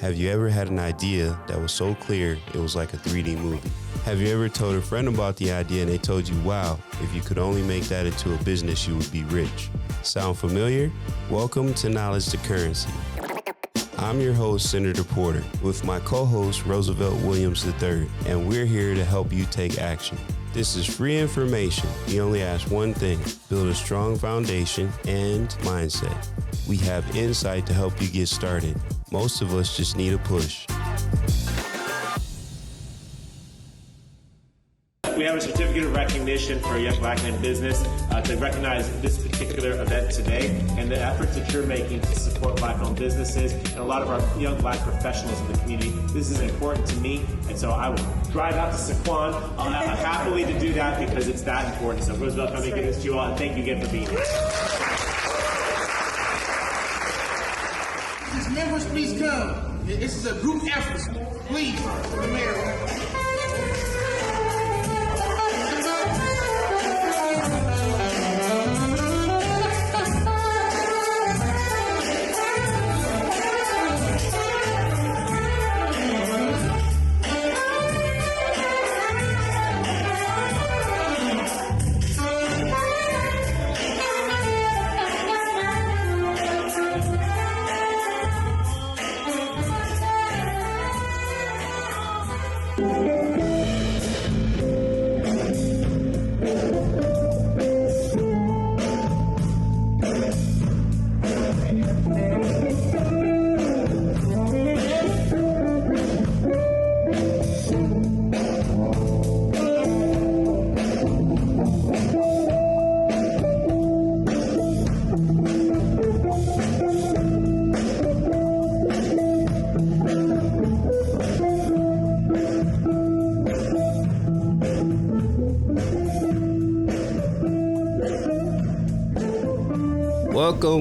Have you ever had an idea that was so clear it was like a 3D movie? Have you ever told a friend about the idea and they told you, wow, if you could only make that into a business, you would be rich? Sound familiar? Welcome to Knowledge to Currency. I'm your host, Senator Porter, with my co-host, Roosevelt Williams III, and we're here to help you take action. This is free information. We only ask one thing: build a strong foundation and mindset. We have insight to help you get started. Most of us just need a push. We have a certificate of recognition for Young Black Men Business to recognize this particular event today and the efforts that you're making to support Black-owned businesses and a lot of our young Black professionals in the community. This is important to me, and so I will drive out to Saquon happily to do that because it's that important. So Roosevelt, let me give this to you all, and thank you again for being here. Members, please come. This is a group effort. Please, the mayor.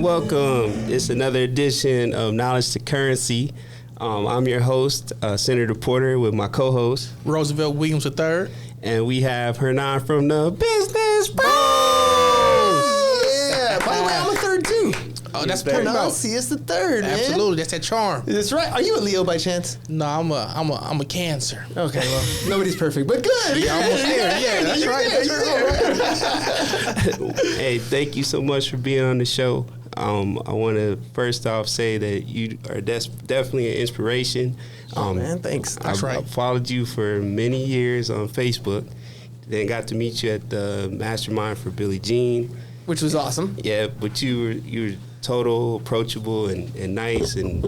Welcome. It's another edition of Knowledge to Currency. I'm your host, Senator Porter, with my co-host, Roosevelt Williams III. And we have Hernan from the Business Bros. Yeah, by the way, I'm a third too. Oh, that's pretty about Sias the third, man. Absolutely, that's that charm. That's right. Are you a Leo by chance? No, I'm a Cancer. Okay, well, nobody's perfect, but good. Yeah, almost there. Yeah, that's right. That's right. Hey, thank you so much for being on the show. I want to first off say that you are definitely an inspiration. Man, thanks. That's right. I followed you for many years on Facebook, then got to meet you at the Mastermind for Billie Jean. Which was awesome. Yeah, but you were total, approachable, and nice, and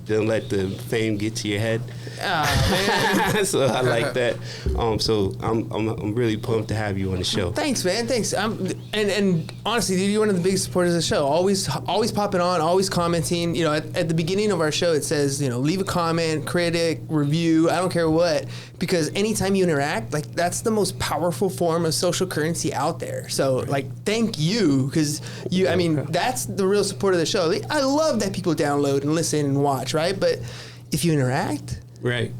didn't let the fame get to your head. Man. So I like that. So I'm really pumped to have you on the show. Thanks, man. Thanks. And honestly, dude, you're one of the biggest supporters of the show. Always popping on, always commenting. At the beginning of our show, it says, leave a comment, critic, review. I don't care what, because anytime you interact, like, that's the most powerful form of social currency out there. So, thank you, because that's the real support of the show. I love that people download and listen and watch, right? But if you interact, right,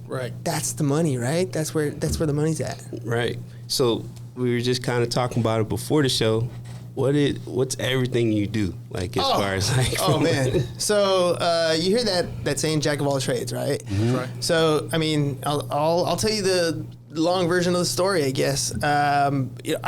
that's the money, right? That's where the money's at. Right. So we were just kind of talking about it before the show. What's everything you do? Far as oh man. So you hear that saying, jack of all trades, right? Mm-hmm. Right. So I'll tell you the long version of the story, I guess. I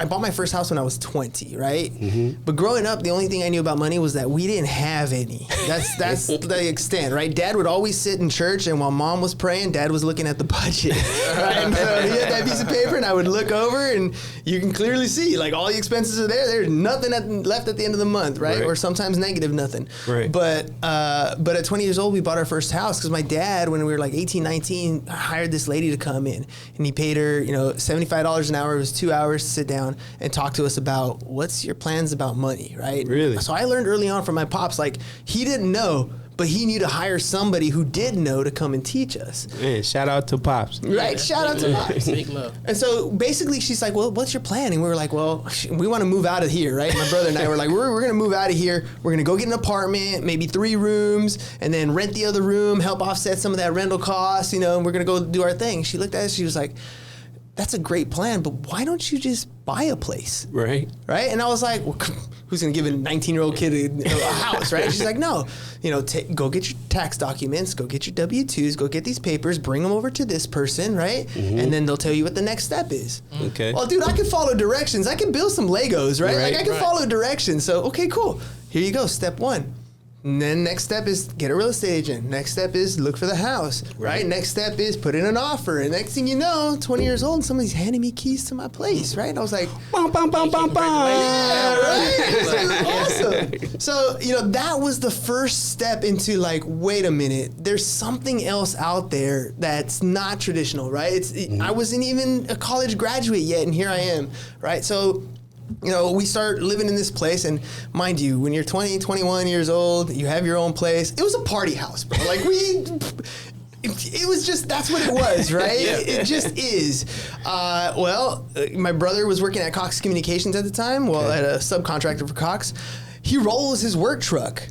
bought my first house when I was 20, right? Mm-hmm. But growing up, the only thing I knew about money was that we didn't have any. That's the extent, right? Dad would always sit in church, and while Mom was praying, Dad was looking at the budget. Right? And so he had that piece of paper, and I would look over, and you can clearly see, all the expenses are there. There's nothing left at the end of the month, right? Or sometimes negative nothing. Right. But at 20 years old, we bought our first house because my dad, when we were 18, 19, hired this lady to come in, and he paid her, $75 an hour. It was 2 hours to sit down and talk to us about what's your plans about money, right? Really? So I learned early on from my pops, he didn't know, but he knew to hire somebody who did know to come and teach us. Man, shout out to Pops. Right, shout out to Pops. Big love. And so basically she's like, well, what's your plan? And we were like, well, we want to move out of here, right? My brother and I were like, we're going to move out of here. We're going to go get an apartment, maybe 3 rooms, and then rent the other room, help offset some of that rental costs, and we're going to go do our thing. She looked at us, she was like, that's a great plan, but why don't you just buy a place? Right. Right. And I was like, well, who's going to give a 19-year-old kid a house? Right. She's like, no, go get your tax documents, go get your W-2s, go get these papers, bring them over to this person. Right. Mm-hmm. And then they'll tell you what the next step is. Okay. Well, dude, I can follow directions. I can build some Legos. Right. Like I can follow directions. So, okay, cool. Here you go. Step 1. And then next step is get a real estate agent. Next step is look for the house, right? Next step is put in an offer. And next thing you know, 20 years old, and somebody's handing me keys to my place, right? And I was like, bum, bum, bum, bum, bum. Yeah, right? It was awesome. So, that was the first step into like, wait a minute, there's something else out there that's not traditional, right? I wasn't even a college graduate yet, and here I am, right? So, we start living in this place, and mind you, when you're 20, 21 years old, you have your own place. It was a party house, bro. Like it was just, that's what it was, right? Yeah. It just is. My brother was working at Cox Communications at the time, at a subcontractor for Cox. He rolls his work truck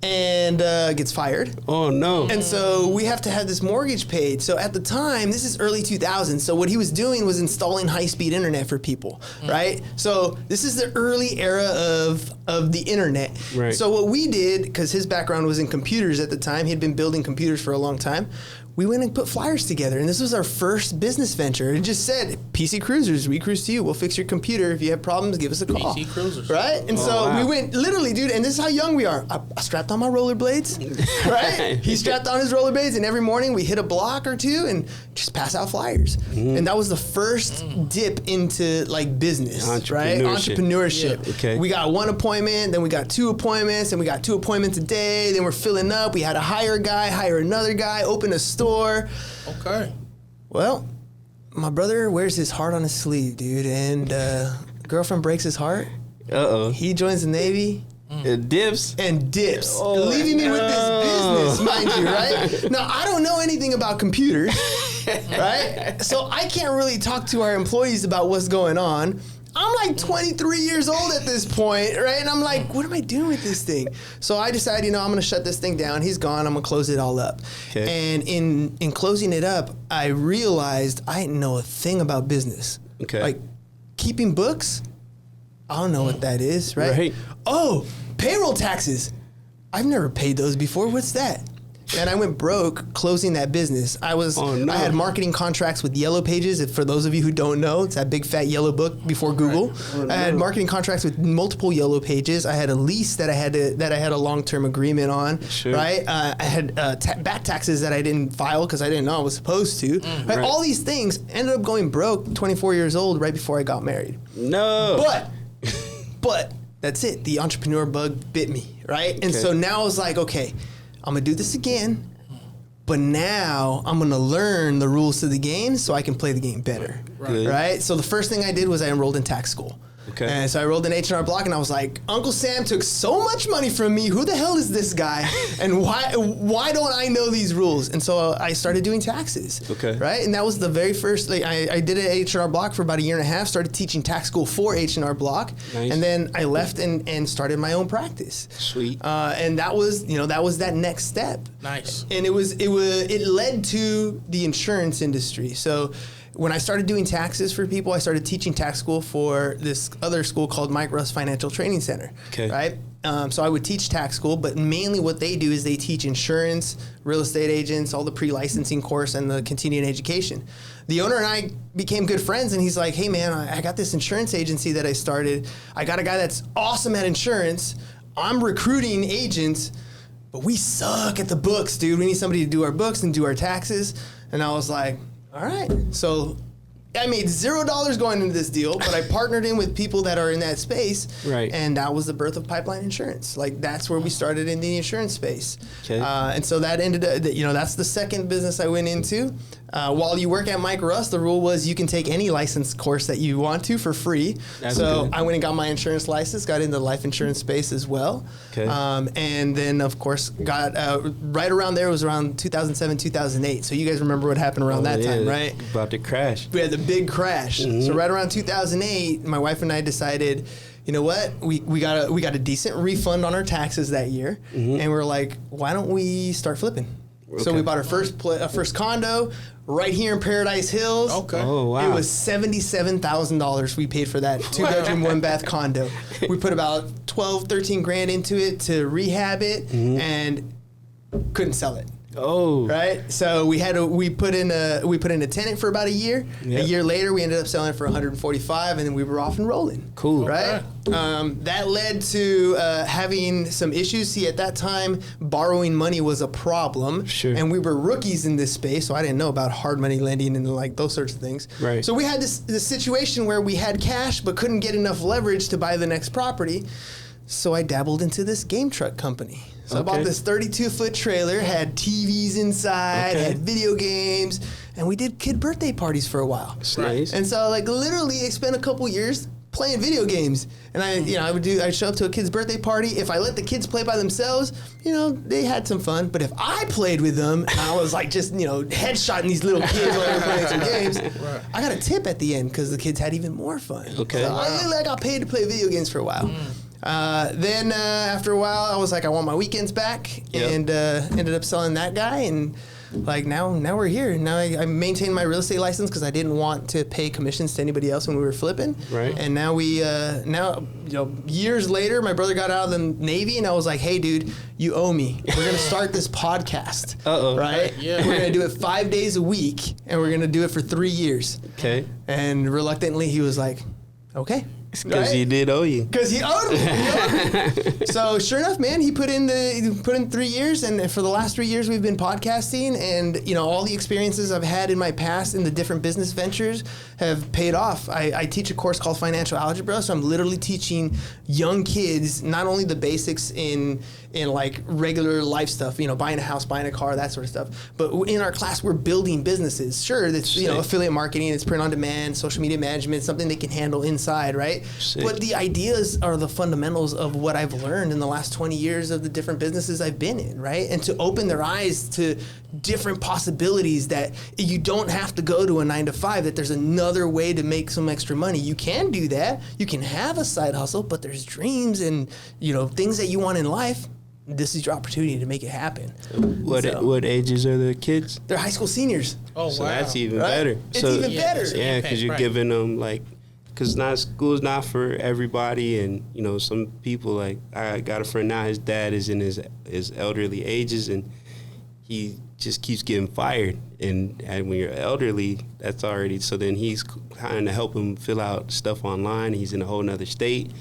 and gets fired. Oh, no. And so we have to have this mortgage paid. So at the time, this is early 2000s. So what he was doing was installing high-speed internet for people, right? So this is the early era of the internet. Right. So what we did, because his background was in computers at the time, he'd been building computers for a long time, we went and put flyers together, and this was our first business venture. It just said, PC Cruisers, we cruise to you. We'll fix your computer. If you have problems, give us a call. PC Cruisers. Right? And we went, literally, dude, and this is how young we are. I strapped on my rollerblades, right? He strapped on his rollerblades, and every morning we hit a block or two and just pass out flyers. And that was the first dip into, like, business, right? Entrepreneurship. Yeah. Okay. We got 1 appointment, then we got 2 appointments, and we got 2 appointments a day. Then we're filling up. We had to hire a guy, hire another guy, open a store. Okay. Well, my brother wears his heart on his sleeve, dude, and girlfriend breaks his heart. Uh-oh. He joins the Navy. Dips. Leaving me with this business, mind you, right? Now, I don't know anything about computers, right? So I can't really talk to our employees about what's going on. I'm like 23 years old at this point, right? And I'm like, what am I doing with this thing? So I decided, I'm going to shut this thing down. He's gone. I'm going to close it all up. Okay. And in closing it up, I realized I didn't know a thing about business. Okay. Like keeping books, I don't know what that is, right? Right. Oh, payroll taxes. I've never paid those before. What's that? And I went broke closing that business. I had marketing contracts with Yellow Pages. For those of you who don't know, it's that big fat yellow book before Google. I had marketing contracts with multiple Yellow Pages. I had a lease that I had a long-term agreement on. Sure. Right. I had back taxes that I didn't file because I didn't know I was supposed to. Right? All these things ended up going broke. 24 years old, right before I got married. No. But that's it. The entrepreneur bug bit me. Right. And so now I was like, okay, I'm going to do this again, but now I'm going to learn the rules to the game so I can play the game better, right? So the first thing I did was I enrolled in tax school. Okay. And so I enrolled in H&R Block, and I was like, Uncle Sam took so much money from me. Who the hell is this guy? And why don't I know these rules? And so I started doing taxes. Okay. Right? And that was the very first, I did it at H&R Block for about a year and a half, started teaching tax school for H&R Block. Nice. And then I left and started my own practice. Sweet. And that was, that next step. Nice. And it led to the insurance industry. So when I started doing taxes for people, I started teaching tax school for this other school called Mike Russ Financial Training Center. Okay. Right? So I would teach tax school, but mainly what they do is they teach insurance, real estate agents, all the pre-licensing course, and the continuing education. The owner and I became good friends, and he's like, hey, man, I got this insurance agency that I started. I got a guy that's awesome at insurance. I'm recruiting agents, but we suck at the books, dude. We need somebody to do our books and do our taxes. And I was like, all right. So I made $0 going into this deal, but I partnered in with people that are in that space. Right. And that was the birth of Pipeline Insurance. Like, that's where we started in the insurance space. Okay. And so that ended up, that's the second business I went into. While you work at Mike Russ, the rule was you can take any license course that you want to for free. That's so good. I went and got my insurance license, got into the life insurance space as well. Okay. And then, of course, got right around there, it was around 2007, 2008. So you guys remember what happened around that time, right? About to crash. We had the big crash. Mm-hmm. So right around 2008, my wife and I decided, you know what, we got a decent refund on our taxes that year. Mm-hmm. And we're like, why don't we start flipping? So we bought our first condo right here in Paradise Hills. Okay. Oh, wow. It was $77,000 we paid for that 2-bedroom, 1-bath condo. We put about 12, 13 grand into it to rehab it and couldn't sell it. Oh. Right, so we put in a tenant for about a year. Yep. A year later, we ended up selling it for 145, and then we were off and rolling. Cool. Right, that led to having some issues. See, at that time, borrowing money was a problem. Sure. And we were rookies in this space, so I didn't know about hard money lending and like those sorts of things. Right. So we had this situation where we had cash but couldn't get enough leverage to buy the next property. So I dabbled into this game truck company. So I bought this 32-foot trailer, had TVs inside, had video games, and we did kid birthday parties for a while. That's nice. And so, like, literally, I spent a couple years playing video games. And I'd show up to a kid's birthday party. If I let the kids play by themselves, they had some fun. But if I played with them, and I was like just, headshotting these little kids while they were playing some games, I got a tip at the end because the kids had even more fun. Okay. So I got paid to play video games for a while. Then after a while, I was like, I want my weekends back, and ended up selling that guy, and like now we're here. Now I maintain my real estate license because I didn't want to pay commissions to anybody else when we were flipping. Right. And now years later, my brother got out of the Navy, and I was like, hey, dude, you owe me. We're gonna start this podcast. Uh-oh. Right? Yeah. We're gonna do it 5 days a week, and we're gonna do it for 3 years. Okay. And reluctantly, he was like, okay. Because he did owe you. Because he owed me. So sure enough, man, he put in 3 years, and for the last 3 years we've been podcasting, and all the experiences I've had in my past in the different business ventures have paid off. I teach a course called Financial Algebra, so I'm literally teaching young kids not only the basics in like regular life stuff, buying a house, buying a car, that sort of stuff, but in our class we're building businesses. Sure, that's affiliate marketing, it's print on demand, social media management, something they can handle inside, right? Sick. But the ideas are the fundamentals of what I've learned in the last 20 years of the different businesses I've been in, right? And to open their eyes to different possibilities that you don't have to go to a 9-to-5, that there's another way to make some extra money. You can do that. You can have a side hustle, but there's dreams and, things that you want in life. This is your opportunity to make it happen. What ages are the kids? They're high school seniors. Oh, So wow. that's even Right? better. It's even better. Yeah, because you're Right. giving them because school's not for everybody, and some people I got a friend now. His dad is in his elderly ages, and he just keeps getting fired. And when you're elderly, that's already so. Then he's trying to help him fill out stuff online. He's in a whole nother state,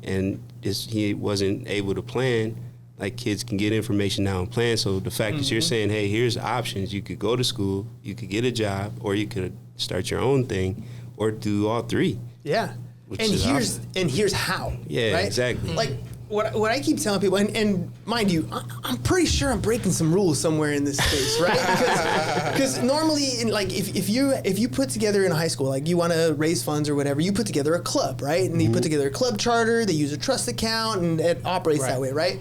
and he wasn't able to plan. Like kids can get information now and plan. So the fact that you're saying, hey, here's options. You could go to school, you could get a job, or you could start your own thing, or do all three. Yeah. Which And is here's how. Yeah, right? exactly. Like what I keep telling people, and mind you, I'm pretty sure I'm breaking some rules somewhere in this space, right? Because normally, if you put together in high school, like you want to raise funds or whatever, you put together a club, right? And you put together a club charter. They use a trust account, and it operates that way, right?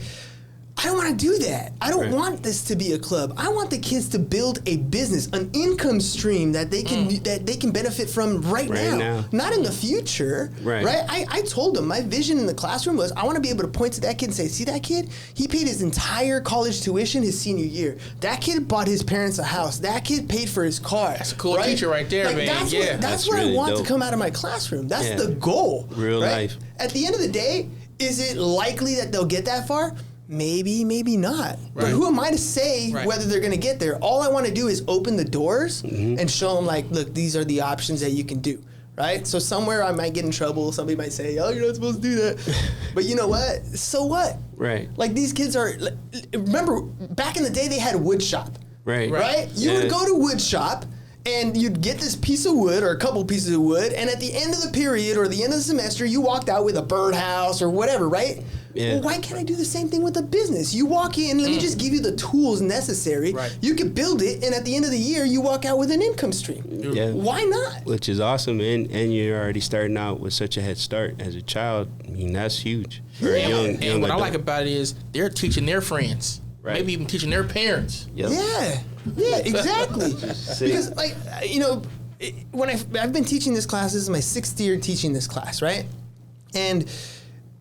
I don't want to do that. I don't want this to be a club. I want the kids to build a business, an income stream that they can benefit from right now, not in the future. Right. I told them my vision in the classroom was I want to be able to point to that kid and say, see that kid? He paid his entire college tuition his senior year. That kid bought his parents a house. That kid paid for his car. That's a cool teacher right there, man. That's what really I want dope. to come out of my classroom. That's the goal. Real life. At the end of the day, is it likely that they'll get that far? Maybe, maybe not. But who am I to say whether they're going to get there? All I want to do is open the doors and show them, look, these are the options that you can do, right? So somewhere I might get in trouble. Somebody might say, oh, you're not supposed to do that. But you know what? So what? Right. Like these kids are, remember, back in the day they had a wood shop. Right. You would go to wood shop and you'd get this piece of wood or a couple pieces of wood, and at the end of the period or the end of the semester, you walked out with a birdhouse or whatever, right? Yeah. Well, why can't I do the same thing with a business? You walk in, let me just give you the tools necessary. Right. You can build it, and at the end of the year, you walk out with an income stream. Yeah. Why not? Which is awesome, and you're already starting out with such a head start as a child. I mean, that's huge. For a young And what I adult. like about it is they're teaching their friends. Right. Maybe even teaching their parents. Yep. Yeah, exactly. Because, when I've been teaching this class, this is my 6th year teaching this class, right? And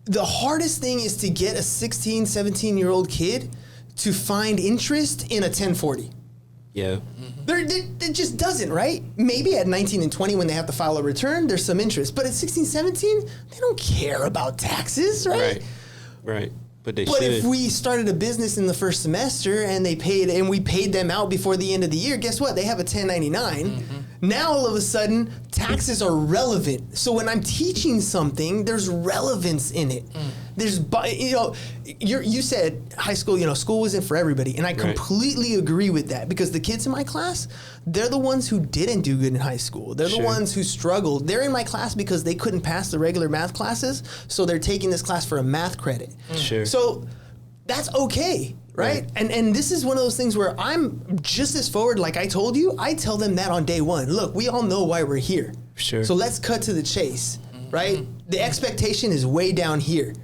the hardest thing is to get a 16, 17-year-old kid to find interest in a 1040. Yeah. It just doesn't, right? Maybe at 19 and 20 when they have to file a return, there's some interest. But at 16, 17, they don't care about taxes, right? Right. But they But should. if we started a business in the first semester and we paid them out before the end of the year, guess what? They have a 1099. Now all of a sudden, taxes are relevant. So when I'm teaching something, there's relevance in it. There's, you said high school, school wasn't for everybody. And I completely agree with that because the kids in my class, they're the ones who didn't do good in high school. They're the ones who struggled. They're in my class because they couldn't pass the regular math classes. So they're taking this class for a math credit. Sure. So that's okay. Right? And this is one of those things where I'm just as forward, like I told you, I tell them that on day one. Look, we all know why we're here. Sure. So let's cut to the chase, right? The expectation is way down here.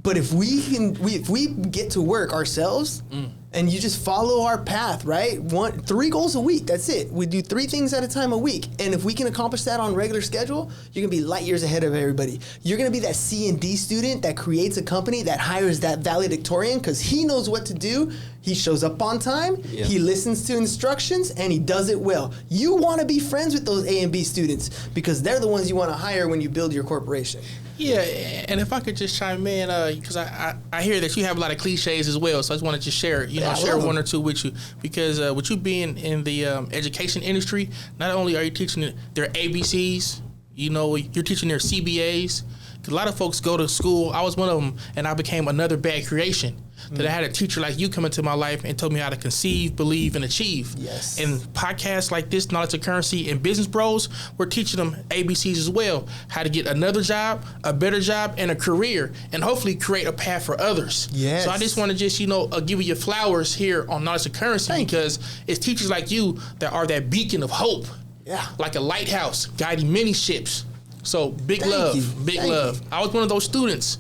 But if we get to work ourselves and you just follow our path, right? 3 goals a week, that's it. We do 3 things at a time a week. And if we can accomplish that on regular schedule, you're gonna be light years ahead of everybody. You're gonna be that C and D student that creates a company that hires that valedictorian because he knows what to do. He shows up on time, he listens to instructions, and he does it well. You wanna be friends with those A and B students because they're the ones you wanna hire when you build your corporation. Yeah, and if I could just chime in, because I hear that you have a lot of cliches as well, so I just want to just share, share one or two with you. Because with you being in the education industry, not only are you teaching their ABCs, you're teaching their CBAs. Because a lot of folks go to school. I was one of them, and I became another bad creation. That I had a teacher like you come into my life and told me how to conceive, believe, and achieve. Yes. And podcasts like this, Knowledge of Currency, and Business Bros, we're teaching them ABCs as well. How to get another job, a better job, and a career, and hopefully create a path for others. Yes. So I just want to just, give you your flowers here on Knowledge of Currency because it's teachers like you that are that beacon of hope. Yeah. Like a lighthouse guiding many ships. So big Thank love, you. big Thank love. you. I was one of those students,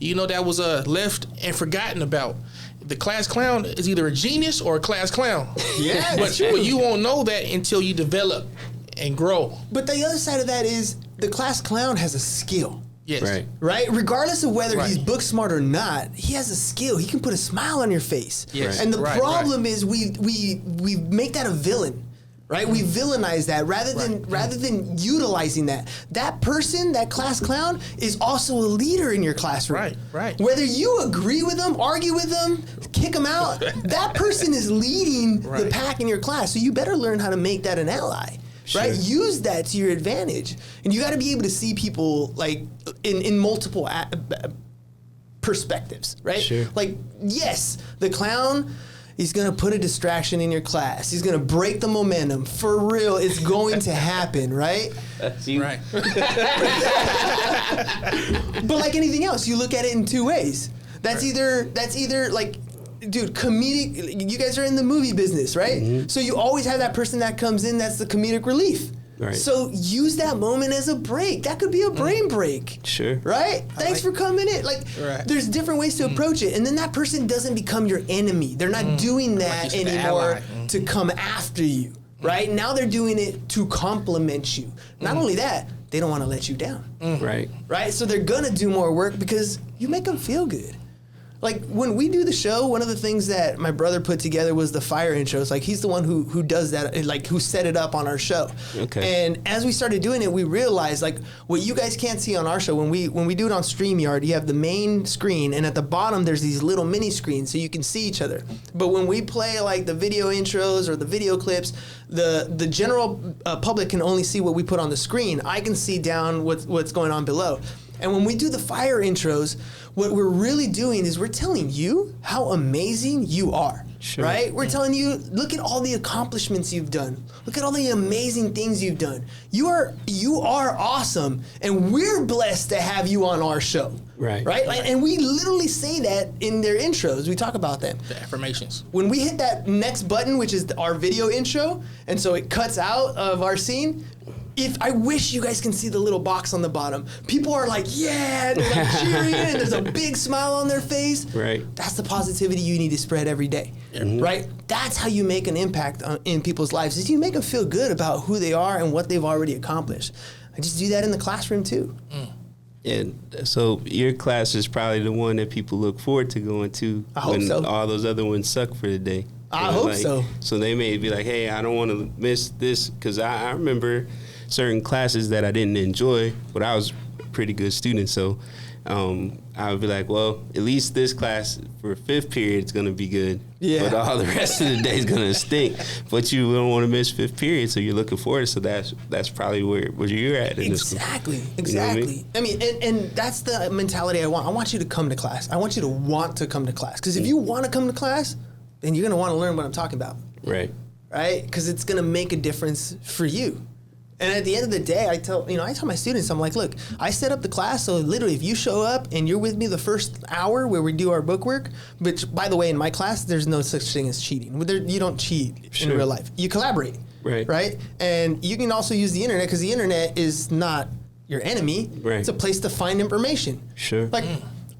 that was left and forgotten about. The class clown is either a genius or a class clown. Yeah, but you won't know that until you develop and grow. But the other side of that is the class clown has a skill. Yes. Right? Regardless of whether he's Right. book smart or not, he has a skill. He can put a smile on your face. Yes. And the Right, problem is we make that a villain. Right? We villainize that rather than utilizing that. That person, that class clown, is also a leader in your classroom. Right. Whether you agree with them, argue with them, kick them out, that person is leading the pack in your class. So you better learn how to make that an ally. Right? Use that to your advantage. And you got to be able to see people like in multiple perspectives, right? Sure. Like, yes, the clown, he's going to put a distraction in your class. He's going to break the momentum. For real, it's going to happen, right? That's you. Right. But like anything else, you look at it in 2 ways. That's either like, dude, comedic. You guys are in the movie business, right? Mm-hmm. So you always have that person that comes in that's the comedic relief. Right. So use that moment as a break. That could be a brain break. Sure. Right? Thanks for coming in. Like, there's different ways to approach it. And then that person doesn't become your enemy. They're not doing that you said, anymore ally. to come after you. Right? Now they're doing it to compliment you. Not only that, they don't want to let you down. Right. Right? So they're going to do more work because you make them feel good. Like, when we do the show, one of the things that my brother put together was the fire intros. Like, he's the one who does that, like, who set it up on our show. Okay. And as we started doing it, we realized, like, what you guys can't see on our show, when we do it on StreamYard, you have the main screen, and at the bottom, there's these little mini screens so you can see each other. But when we play, like, the video intros or the video clips, the general public can only see what we put on the screen. I can see down what's going on below. And when we do the fire intros, what we're really doing is we're telling you how amazing you are, right? We're telling you, look at all the accomplishments you've done. Look at all the amazing things you've done. You are awesome, and we're blessed to have you on our show. Right. Like, and we literally say that in their intros. We talk about them. The affirmations. When we hit that next button, which is our video intro, and so it cuts out of our scene, I wish you guys can see the little box on the bottom. People are like, yeah, they're like cheering, and there's a big smile on their face. Right. That's the positivity you need to spread every day, right? That's how you make an impact in people's lives, is you make them feel good about who they are and what they've already accomplished. I just do that in the classroom too. And so your class is probably the one that people look forward to going to I hope when so. all those other ones suck for the day. I hope so. So they may be like, hey, I don't want to miss this, because I remember certain classes that I didn't enjoy, but I was a pretty good student. So I would be like, well, at least this class for 5th period is going to be good. Yeah. But all the rest of the day is going to stink. But you don't want to miss 5th period, so you're looking forward. So that's probably where you're at in this school. Exactly. You know what I mean, and that's the mentality I want. I want you to come to class. I want you to want to come to class. Because if you want to come to class, then you're going to want to learn what I'm talking about. Right. Right? Because it's going to make a difference for you. And at the end of the day, I tell my students, I'm like, look, I set up the class, so literally if you show up and you're with me the first hour where we do our book work, which, by the way, in my class, there's no such thing as cheating. You don't cheat in real life. You collaborate, right? And you can also use the internet, because the internet is not your enemy. Right. It's a place to find information. Sure. Like,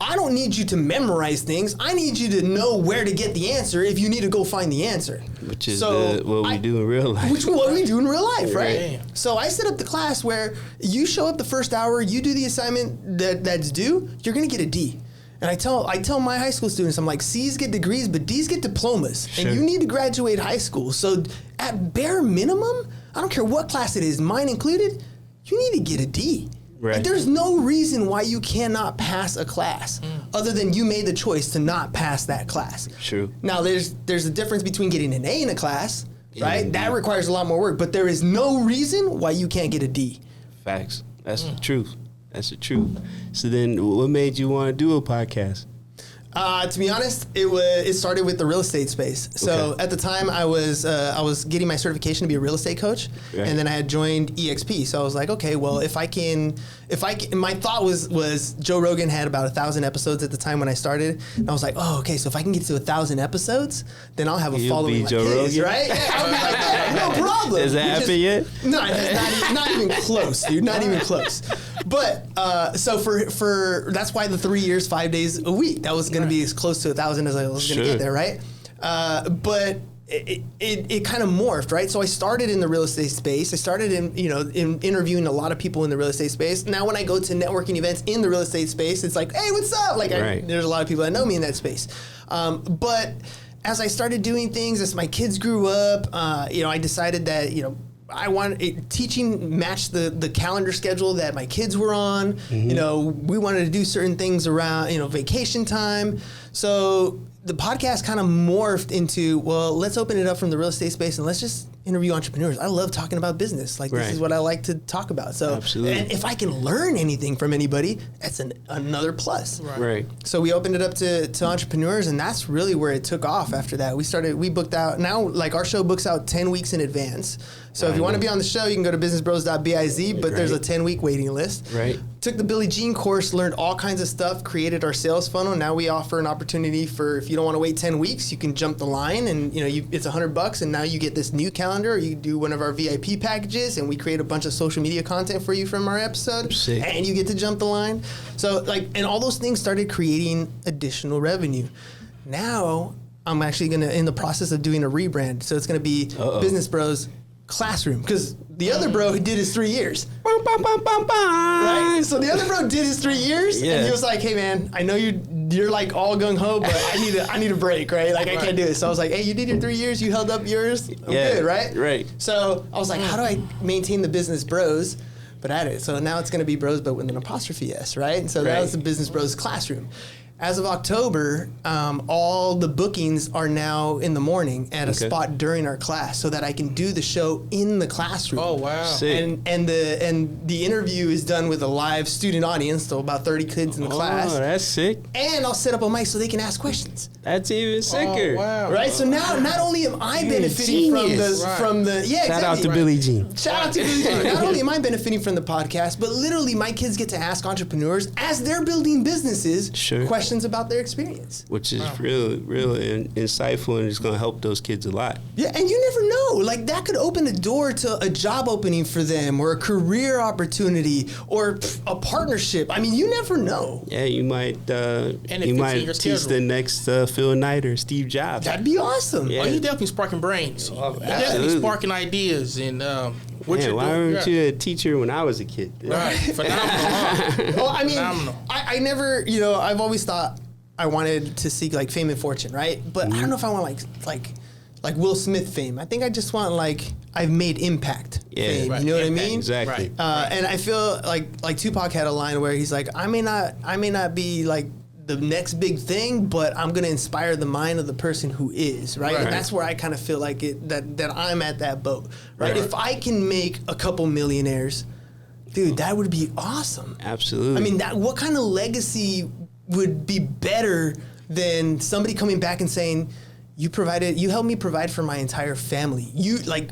I don't need you to memorize things. I need you to know where to get the answer if you need to go find the answer. Which is what we do in real life. Which is what we do in real life, right? Yeah. So I set up the class where you show up the first hour, you do the assignment that's due, you're going to get a D. And I tell my high school students, I'm like, C's get degrees, but D's get diplomas. Sure. And you need to graduate high school. So at bare minimum, I don't care what class it is, mine included, you need to get a D. Right. Like, there's no reason why you cannot pass a class other than you made the choice to not pass that class. True. Now, there's a difference between getting an A in a class, right? That requires a lot more work, but there is no reason why you can't get a D. Facts. That's the truth. That's the truth. So then what made you want to do a podcast? To be honest, it started with the real estate space. So at the time, I was getting my certification to be a real estate coach, and then I had joined EXP. So I was like, okay, well, if I can, my thought was Joe Rogan had about 1,000 episodes at the time when I started, and I was like, oh, okay, so if I can get to 1,000 episodes, then I'll have a following like Joe his, Rogan? right? Yeah, I'll be like that, no problem. Has that happened yet? No, not even close, dude. Not even close. But so for that's why the 3 years, 5 days a week, that was going to be as close to 1,000 as I was going to get there, right? But it kind of morphed, right? So I started in the real estate space. I started in interviewing a lot of people in the real estate space. Now when I go to networking events in the real estate space, it's like, hey, what's up? Like there's a lot of people that know me in that space. But as I started doing things, as my kids grew up, I decided that I wanted teaching matched the calendar schedule that my kids were on. Mm-hmm. We wanted to do certain things around, vacation time. So the podcast kind of morphed into, well, let's open it up from the real estate space and let's just interview entrepreneurs. I love talking about business. Like, this is what I like to talk about. So, absolutely. And if I can learn anything from anybody, that's another plus. Right. So we opened it up to entrepreneurs, and that's really where it took off after that. We booked out, now, like, our show books out 10 weeks in advance. So if you want to be on the show, you can go to businessbros.biz, but there's a 10-week waiting list. Right. Took the Billie Jean course, learned all kinds of stuff, created our sales funnel. Now we offer an opportunity for, if you don't want to wait 10 weeks, you can jump the line, and it's $100, and now you get this new calendar, or you do one of our VIP packages, and we create a bunch of social media content for you from our episode. Sick. And you get to jump the line. So and all those things started creating additional revenue. Now I'm actually in the process of doing a rebrand. So it's going to be Business Bros Classroom, because the other bro did his 3 years. Right? So the other bro did his 3 years, and he was like, hey man, I know you're like all gung-ho, but I need a break, right? Like, I can't do it. So I was like, hey, you did your 3 years, you held up yours, I'm good, right? Right. So I was like, how do I maintain the Business Bros, but at it? So now it's going to be bros, but with an apostrophe S, right? And so that was the Business Bros Classroom. As of October, all the bookings are now in the morning at a spot during our class, so that I can do the show in the classroom. Oh wow! Sick. And the interview is done with a live student audience, so about 30 kids in the class. Oh, that's sick. And I'll set up a mic so they can ask questions. That's even sicker. Oh, wow! Right. So now, not only am I benefiting from the Shout out to Billie Jean. Shout out to Billie Jean. Not only am I benefiting from the podcast, but literally my kids get to ask entrepreneurs as they're building businesses questions about their experience, which is real insightful, and it's going to help those kids a lot. Yeah, and you never know, like, that could open the door to a job opening for them, or a career opportunity, or a partnership. I mean, you never know. Yeah, you might teach the next Phil Knight or Steve Jobs. That'd be awesome. Yeah. Oh, you definitely sparking brains. You're definitely sparking ideas and why weren't you a teacher when I was a kid? Right, phenomenal. Well, I mean, I never, I've always thought I wanted to seek like fame and fortune, right? But I don't know if I want like like Will Smith fame. I think I just want like I've made impact fame. Right. You know what I Impact, mean? Exactly. Right. And I feel like Tupac had a line where he's like, I may not be like the next big thing, but I'm gonna inspire the mind of the person who is, right? Right. And that's where I kind of feel like that I'm at that boat, right? Right. If I can make a couple millionaires, dude, that would be awesome. Absolutely. I mean, what kind of legacy would be better than somebody coming back and saying, you helped me provide for my entire family.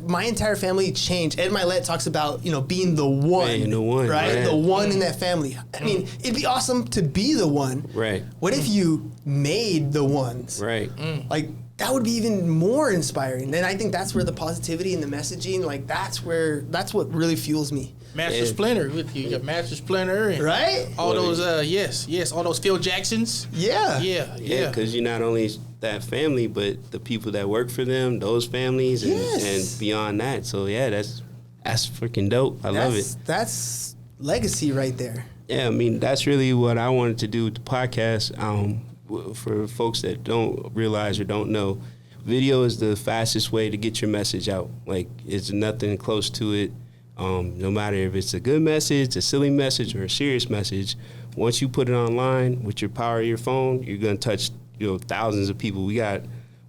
My entire family changed. Ed Milet talks about, being the one. Being the one, right? right. The one in that family. I mean, it'd be awesome to be the one. Right. What if you made the ones? Right. Like, that would be even more inspiring. And I think that's where the positivity and the messaging, like, that's what really fuels me. Master Splinter with you. You got Master Splinter. And Right? all those, yes, all those Phil Jacksons. Yeah. Yeah. Because you not only that family, but the people that work for them, those families, and beyond that. So yeah, that's freaking dope. I love it. That's legacy right there. Yeah, I mean that's really what I wanted to do with the podcast. For folks that don't realize or don't know, video is the fastest way to get your message out. Like it's nothing close to it. No matter if it's a good message, a silly message, or a serious message, once you put it online with your power of your phone, you're gonna touch thousands of people. We got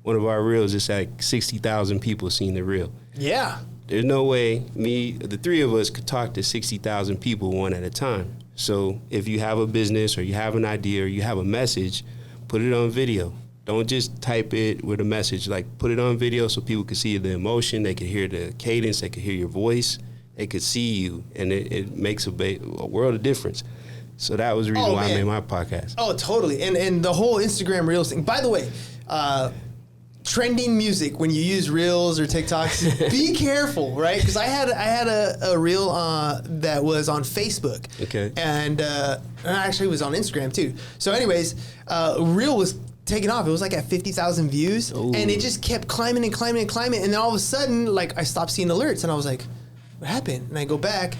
one of our reels. It's like 60,000 people seen the reel. Yeah. There's no way the three of us could talk to 60,000 people one at a time. So if you have a business or you have an idea or you have a message, put it on video. Don't just type it with a message. Like put it on video so people can see the emotion. They can hear the cadence. They can hear your voice. They could see you, and it makes a world of difference. So that was the reason why I made my podcast. Oh, totally. And the whole Instagram Reels thing. By the way, trending music when you use Reels or TikToks, be careful, right? Because I had a Reel that was on Facebook. Okay. And actually it was on Instagram too. So anyways, Reel was taken off. It was like at 50,000 views. Ooh. And it just kept climbing and climbing and climbing. And then all of a sudden, like I stopped seeing alerts and I was like, what happened? And I go back.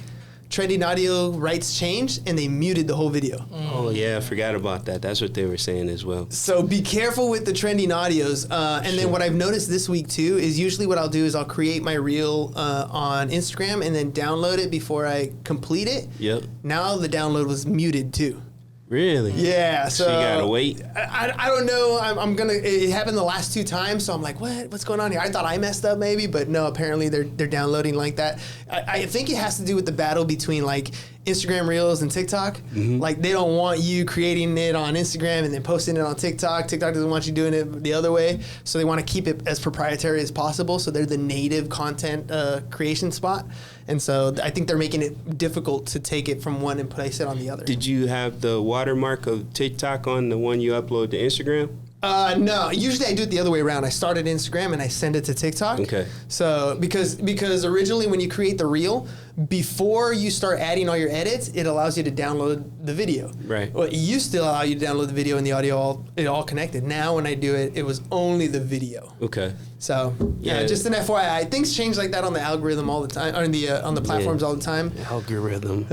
Trending audio rights changed and they muted the whole video. Oh yeah, I forgot about that. That's what they were saying as well. So be careful with the trending audios. And then what I've noticed this week too is usually what I'll do is I'll create my reel on Instagram and then download it before I complete it. Yep. Now the download was muted too. Really? Yeah. So you gotta wait. I don't know. I'm gonna. It happened the last two times, so I'm like, what's going on here? I thought I messed up maybe, but no. Apparently they're downloading like that. I think it has to do with the battle between like Instagram Reels and TikTok. Mm-hmm. Like they don't want you creating it on Instagram and then posting it on TikTok. TikTok doesn't want you doing it the other way, so they want to keep it as proprietary as possible. So they're the native content creation spot, and so I think they're making it difficult to take it from one and place it on the other. Did you have the watermark of TikTok on the one you upload to Instagram? No, usually I do it the other way around. I start at Instagram and I send it to TikTok. Okay. So because originally when you create the reel, before you start adding all your edits, it allows you to download the video. Right. Well, it used to allow you to download the video and the audio all connected. Now when I do it, it was only the video. Okay. So yeah, just an FYI. Things change like that on the algorithm all the time, on the platforms all the time. Algorithm.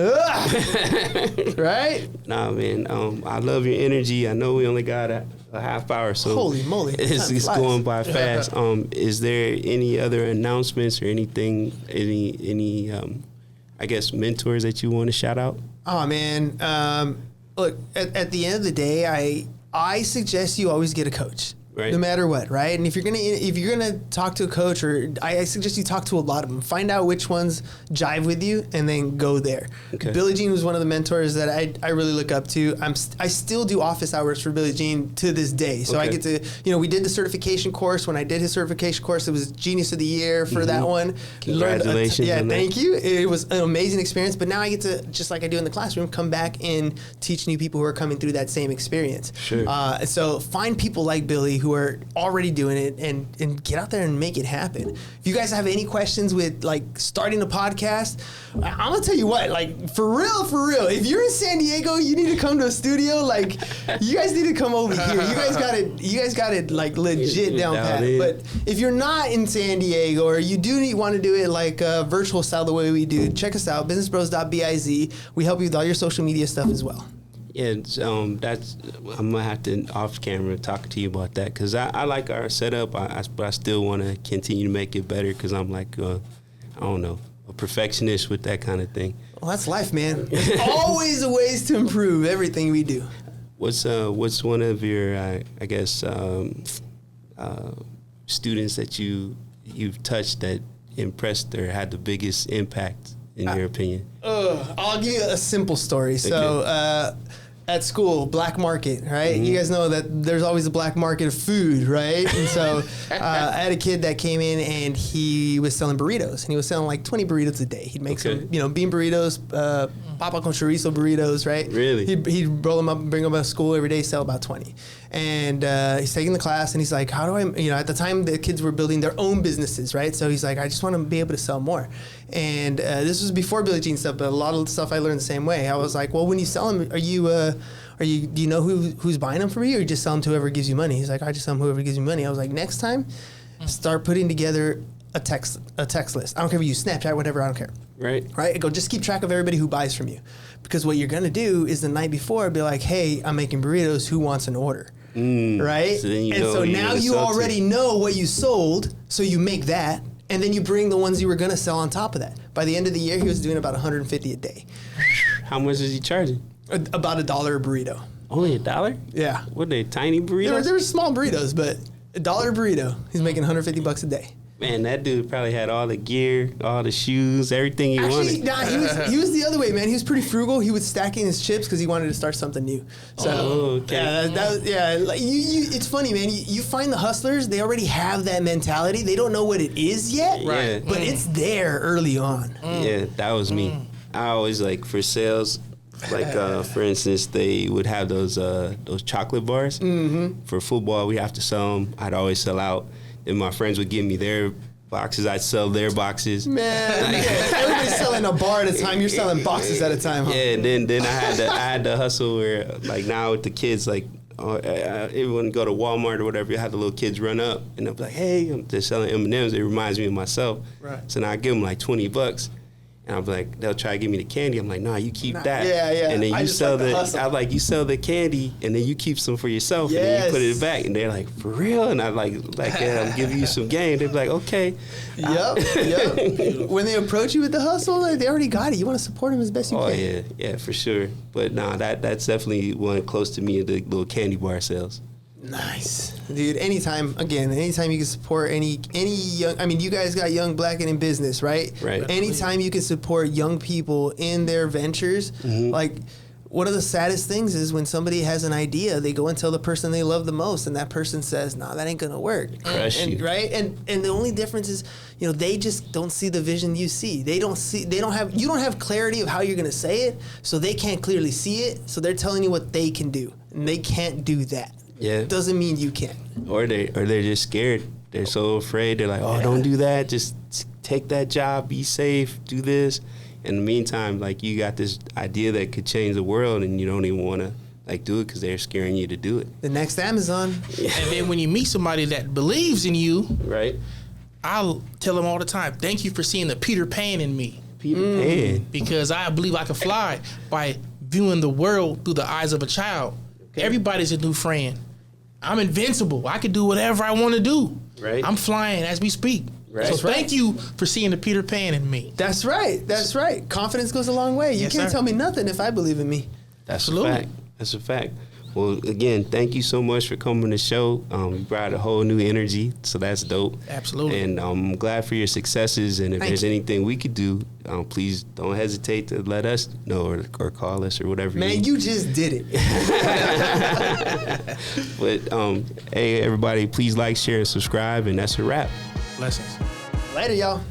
Right? Nah, man. I love your energy. I know we only got a half hour, so holy moly, it's going by fast. Is there any other announcements or anything? Any I guess mentors that you want to shout out? Oh man, look at the end of the day, I suggest you always get a coach. Right. No matter what, right? And if you're gonna talk to a coach, or I suggest you talk to a lot of them. Find out which ones jive with you, and then go there. Okay. Billie Jean was one of the mentors that I really look up to. I still do office hours for Billie Jean to this day. So I get to, we did the certification course. When I did his certification course, it was Genius of the Year for that one. Congratulations! Thank you. It was an amazing experience. But now I get to, just like I do in the classroom, come back and teach new people who are coming through that same experience. Sure. So find people like Billy who are already doing it and get out there and make it happen. If you guys have any questions with like starting a podcast, I'm gonna tell you what, like for real, if you're in San Diego, you need to come to a studio. Like you guys need to come over here. You guys got it like legit down pat. But if you're not in San Diego or you do want to do it like virtual style the way we do, check us out, businessbros.biz. We help you with all your social media stuff as well. Yeah, that's I'm gonna have to off camera talk to you about that because I like our setup. But I still want to continue to make it better because I'm like I don't know, a perfectionist with that kind of thing. Well, that's life, man. There's always ways to improve everything we do. What's one of your I guess students that you've touched that impressed or had the biggest impact in your opinion? I'll give you a simple story. So at school, black market, right? You guys know that there's always a black market of food, right? And so I had a kid that came in and he was selling burritos, and he was selling like 20 burritos a day. He'd make some, bean burritos, papa con chorizo burritos, right? Really? He'd roll them up and bring them to school every day, sell about 20. And he's taking the class, and he's like, how do I, at the time the kids were building their own businesses, right? So he's like, I just want to be able to sell more. And this was before Billie Jean stuff, but a lot of the stuff I learned the same way. I was like, well, when you sell them, do you know who's buying them for you, or you just sell them to whoever gives you money? He's like, I just sell them whoever gives me money. I was like, next time, start putting together a text list. I don't care if you use Snapchat, whatever, I don't care. Right. I go, just keep track of everybody who buys from you. Because what you're going to do is the night before, be like, hey, I'm making burritos, who wants an order? Right? So now you already know what you sold, so you make that, and then you bring the ones you were going to sell on top of that. By the end of the year, he was doing about $150 a day. How much is he charging? About $1 a burrito. Only $1? Yeah. What, they tiny burritos? They were small burritos, but $1 a burrito. He's making $150 a day. Man, that dude probably had all the gear, all the shoes, everything he wanted. Nah, he was the other way, man. He was pretty frugal. He was stacking his chips because he wanted to start something new. So, it's funny, man. You find the hustlers, they already have that mentality. They don't know what it is yet, right? But it's there early on. Yeah, that was me. I always, like, for sales, like, for instance, they would have those chocolate bars. For football, we have to sell them. I'd always sell out. And my friends would give me their boxes. I'd sell their boxes. Man, everybody's selling a bar at a time. You're selling boxes at a time, huh? Yeah, and then I had to hustle where, like, now with the kids, like, everyone go to Walmart or whatever, you have the little kids run up, and they'll be like, hey, they're selling M&Ms. It reminds me of myself. Right. So now I give them like $20. And I'm like, they'll try to give me the candy. I'm like, nah, you keep that. Yeah. And then you sell I'm like, you sell the candy, and then you keep some for yourself, and then you put it back. And they're like, for real? And I'm like, yeah, I'm giving you some game. They're like, okay. Yep. When they approach you with the hustle, like, they already got it. You want to support them as best you can. Oh yeah, for sure. But nah, that's definitely one close to me, the little candy bar sales. Nice, dude. Anytime you can support any young. I mean, you guys got Young Black and in business, right? Right. Anytime you can support young people in their ventures, like, one of the saddest things is when somebody has an idea, they go and tell the person they love the most, and that person says, "Nah, that ain't gonna work." Crush you. Right? And the only difference is, they just don't see the vision you see. You don't have clarity of how you're gonna say it, so they can't clearly see it. So they're telling you what they can do, and they can't do that. Yeah. Doesn't mean you can't. Or they're just scared. They're so afraid. They're like, oh, don't do that. Just take that job. Be safe. Do this. In the meantime, like, you got this idea that could change the world, and you don't even want to, like, do it because they're scaring you to do it. The next Amazon. And then when you meet somebody that believes in you, right? I'll tell them all the time, thank you for seeing the Peter Pan in me. Peter Pan. Because I believe I can fly by viewing the world through the eyes of a child. Everybody's a new friend. I'm invincible. I can do whatever I want to do. Right. I'm flying as we speak. Right. So thank you for seeing the Peter Pan in me. That's right. Confidence goes a long way. You can't tell me nothing if I believe in me. That's a fact. That's a fact. Well, again, thank you so much for coming to the show. You brought a whole new energy, so that's dope. Absolutely. And I'm glad for your successes. And if there's anything we could do, please don't hesitate to let us know or call us or whatever. Man, you just did it. But hey, everybody, please like, share, and subscribe. And that's a wrap. Blessings. Later, y'all.